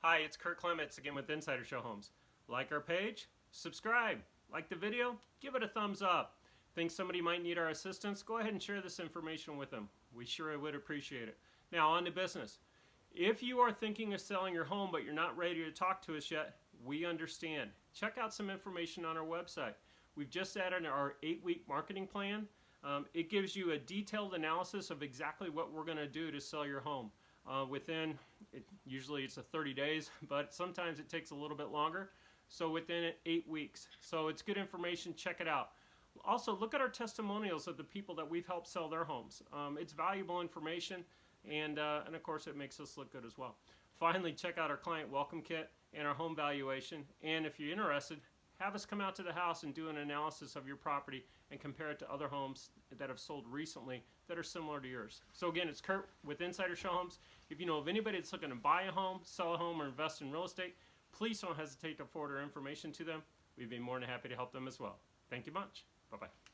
Hi, it's Kurt Clements again with Insider Show Homes. Like our page, subscribe, like the video, give it a thumbs up. Think somebody might need our assistance? Go ahead and share this information with them. We sure would appreciate it. Now on to business. If you are thinking of selling your home but you're not ready to talk to us yet, we understand. Check out some information on our website. We've just added our 8-week marketing plan. It gives you a detailed analysis of exactly what we're going to do to sell your home. Usually it's 30 days, but sometimes it takes a little bit longer. So within 8 weeks. So it's good information. Check it out. Also, look at our testimonials of the people that we've helped sell their homes. It's valuable information, and of course it makes us look good as well. Finally, check out our client welcome kit and our home valuation. And if you're interested, have us come out to the house and do an analysis of your property and compare it to other homes that have sold recently that are similar to yours. So again, it's Kurt with Insider Show Homes. If you know of anybody that's looking to buy a home, sell a home, or invest in real estate, please don't hesitate to forward our information to them. We'd be more than happy to help them as well. Thank you much. Bye-bye.